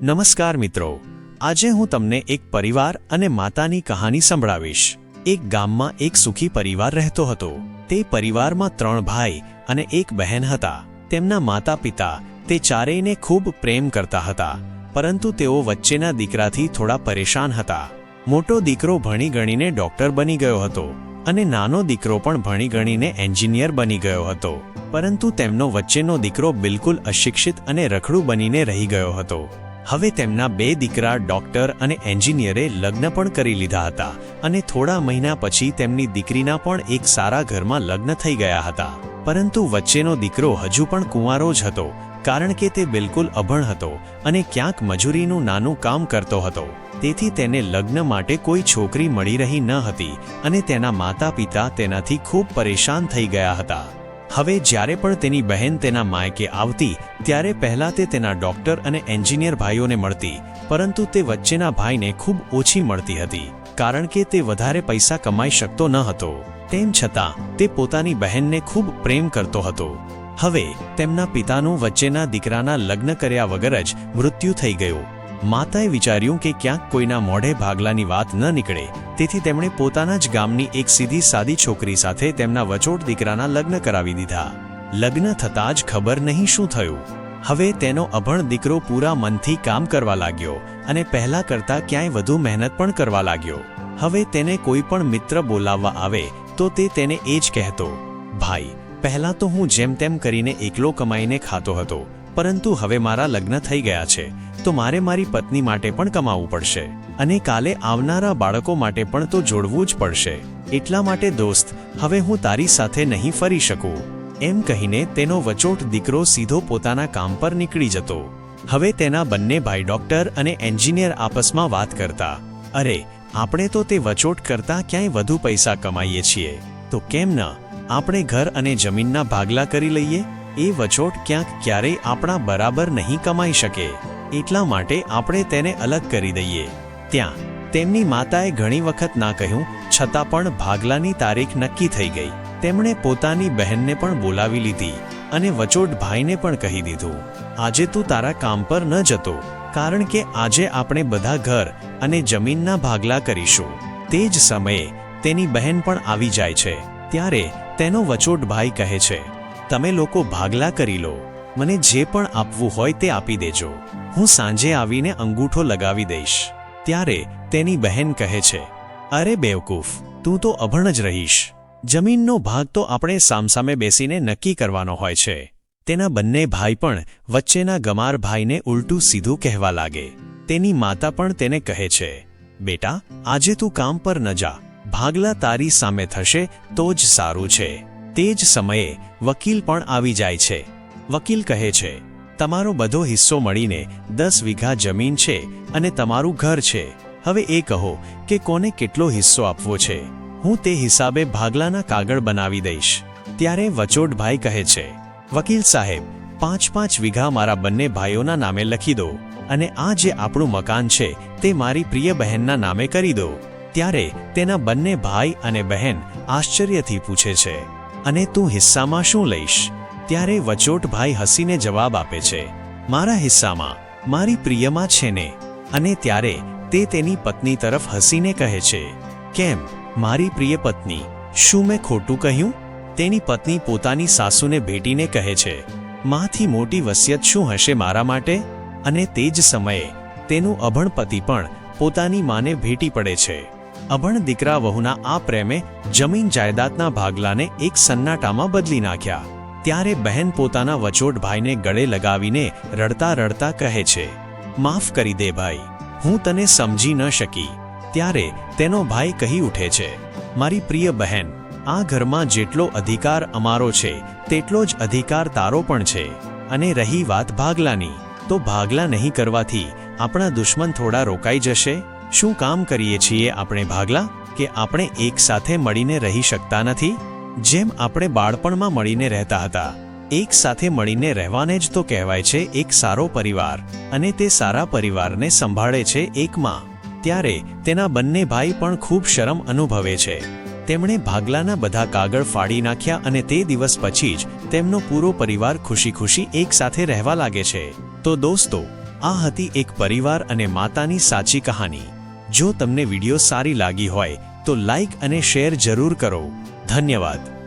નમસ્કાર મિત્રો, આજે હું તમને એક પરિવાર અને માતાની કહાની સંભળાવીશ। એક ગામમાં એક સુખી પરિવાર રહેતો હતો। તે પરિવારમાં 3 ભાઈ અને 1 બહેન હતા। તેમના માતા-પિતા તે ચારેયને ખૂબ પ્રેમ કરતા હતા, પરંતુ તેઓ વચ્ચેના દીકરાથી થોડા પરેશાન હતા। મોટો દીકરો ભણી ગણીને ડોક્ટર બની ગયો હતો અને નાનો દીકરો પણ ભણી ગણીને એન્જિનિયર બની ગયો હતો, પરંતુ તેમનો વચ્ચેનો દીકરો બિલકુલ અશિક્ષિત અને રખડું બનીને રહી ગયો હતો। હવે તેમના 2 દીકરા ડોક્ટર અને એન્જિનિયરે લગ્ન પણ કરી લીધા હતા અને થોડા મહિના પછી તેમની દીકરીના પણ એક સારા ઘરમાં લગ્ન થઈ ગયા હતા, પરંતુ વચ્ચેનો દીકરો હજુ પણ કુંવારો જ હતો, કારણ કે તે બિલકુલ અભણ હતો અને ક્યાંક મજૂરીનું નાનું કામ કરતો હતો। તેથી તેને લગ્ન માટે કોઈ છોકરી મળી રહી ન હતી અને તેના માતા-પિતા તેનાથી ખૂબ પરેશાન થઈ ગયા હતા। હવે જ્યારે પણ તેની બહેન તેના માયકે આવતી ત્યારે પહેલાં તે તેના ડોક્ટર અને એન્જિનિયર ભાઈઓને મળતી, પરંતુ તે વચ્ચેના ભાઈને ખૂબ ઓછી મળતી હતી, કારણ કે તે વધારે પૈસા કમાઈ શકતો ન હતો। તેમ છતાં તે પોતાની બહેનને ખૂબ પ્રેમ કરતો હતો। હવે તેમના પિતાનું વચ્ચેના દીકરાના લગ્ન કર્યા વગર જ મૃત્યુ થઈ ગયું। માતાએ વિચાર્યું કે ક્યાંક કોઈના મોઢે ભાગલાની વાત ન નીકળે, તેથી તેમણે પોતાના જ ગામની એક સીધી સાદી છોકરી સાથે તેમના વચોટ દીકરાના લગ્ન કરાવી દીધા। લગ્ન થતાં જ ખબર નહીં શું થયું। હવે તેનો અભણ દીકરો પૂરા મનથી કામ કરવા લાગ્યો અને પહેલા કરતાં ક્યાંય વધુ મહેનત પણ કરવા લાગ્યો। હવે તેને કોઈ પણ મિત્ર બોલાવવા આવે તો તે તેને એ જ કહેતો, ભાઈ, પહેલાં તો હું જેમ તેમ કરીને એકલો કમાઈને ખાતો હતો, પરંતુ હવે મારા લગ્ન થઈ ગયા છે તો મારે મારી પત્ની માટે પણ કમાવવું પડશે અને કાલે આવનારા બાળકો માટે પણ તો જોડવું જ પડશે। એટલા માટે દોસ્ત, હવે હું તારી સાથે નહીં ફરી શકું। એમ કહીને તેનો વચોટ દીકરો સીધો પોતાના કામ પર નીકળી જતો। હવે તેના બંને ભાઈ ડોક્ટર અને એન્જિનિયર આપસમાં વાત કરતા, અરે, આપણે તો તે વચોટ કરતાં ક્યાંય વધુ પૈસા કમાઈએ છીએ, તો કેમ ન આપણે ઘર અને જમીનના ભાગલા કરી લઈએ? એ વચોટ ક્યાંક ક્યારેય આપણા બરાબર નહીં કમાઈ શકે, એટલા માટે આપણે તેને અલગ કરી દઈએ। ત્યાં તેમની માતાએ ઘણી વખત ના કહ્યું છતાં પણ ભાગલાની તારીખ નક્કી થઈ ગઈ। તેમણે પોતાની બહેનને પણ બોલાવી લીધી અને વચોટ ભાઈને પણ કહી દીધું, આજે તું તારા કામ પર ન જતો, કારણ કે આજે આપણે બધા ઘર અને જમીનના ભાગલા કરીશું। તે જ સમયે તેની બહેન પણ આવી જાય છે। ત્યારે તેનો વચોટ ભાઈ કહે છે, તમે લોકો ભાગલા કરી લો, મને જે પણ આપવું હોય તે આપી દેજો, હું સાંજે આવીને અંગૂઠો લગાવી દઈશ। ત્યારે તેની બહેન કહે છે, અરે બેવકૂફ, તું તો અભણ જ રહીશ, જમીનનો ભાગ તો આપણે સામસામે બેસીને નક્કી કરવાનો હોય છે। તેના બંને ભાઈ પણ વચ્ચેના ગમાર ભાઈને ઉલટું સીધું કહેવા લાગે। તેની માતા પણ તેને કહે છે, બેટા, આજે તું કામ પર ન જા, ભાગલા તારી સામે થશે તો જ સારું છે। તે જ સમયે વકીલ પણ આવી જાય છે। વકીલ કહે છે, તમારો બધો હિસ્સો મળીને 10 વીઘા જમીન છે અને તમારું ઘર છે। હવે એ કહો કે કોને કેટલો હિસ્સો આપવો છે, હું તે હિસાબે ભાગલાના કાગળ બનાવી દઈશ। ત્યારે વચોટ ભાઈ કહે છે, વકીલ સાહેબ, 5-5 વીઘા મારા બંને ભાઈઓના નામે લખી દો અને આ જે આપણું મકાન છે તે મારી પ્રિય બહેનના નામે કરી દો। ત્યારે તેના બંને ભાઈ અને બહેન આશ્ચર્યથી પૂછે છે, અને તું હિસ્સામાં શું લઈશ? ત્યારે વચોટ ભાઈ હસીને જવાબ આપે છે, મારા હિસ્સામાં મારી પ્રિયમાં છે ને। અને ત્યારે તે તેની પત્ની તરફ હસીને કહે છે, કેમ, મારી પ્રિય પત્ની, શું મેં ખોટું કહ્યું? તેની પત્ની પોતાની સાસુને ભેટીને કહે છે, માંથી મોટી વસિયત શું હશે મારા માટે? અને તે જ સમયે તેનું અભણ પતિ પણ પોતાની માને ભેટી પડે છે। અભણ દીકરા વહુના આ પ્રેમે જમીન જાયદાદના ભાગલાને એક સન્નાટામાં બદલી નાખ્યા। ત્યારે બહેન પોતાના વચોટ ભાઈને ગળે લગાવીને રડતા રડતા કહે છે, માફ કરી દે ભાઈ, હું તને સમજી ન શકી। ત્યારે તેનો ભાઈ કહી ઉઠે છે, મારી પ્રિય બહેન, આ ઘરમાં જેટલો અધિકાર અમારો છે તેટલો જ અધિકાર તારો પણ છે, અને રહી વાત ભાગલાની, તો ભાગલા નહીં કરવાથી આપણા દુશ્મન થોડા રોકાઈ જશે? શું કામ કરીએ છીએ આપણે ભાગલા, કે આપણે એક સાથે મળીને રહી શકતા નથી? જેમ આપણે બાળપણમાં મળીને રહેતા હતા, એક સાથે મળીને રહેવાને જ તો કહેવાય છે એક સારો પરિવાર, અને તે સારા પરિવારને સંભાળે છે એક માં। ત્યારે તેના બંને ભાઈ પણ ખૂબ શરમ અનુભવે છે। તેમણે ભાગલાના બધા કાગળ ફાડી નાખ્યા અને તે દિવસ પછી જ તેમનો પૂરો પરિવાર ખુશી ખુશી એક સાથે રહેવા લાગે છે। તો દોસ્તો, આ હતી એક પરિવાર અને માતાની સાચી કહાની. જો તમને વિડીયો સારી લાગી હોય તો લાઈક અને શેર જરૂર કરો. ધન્યવાદ.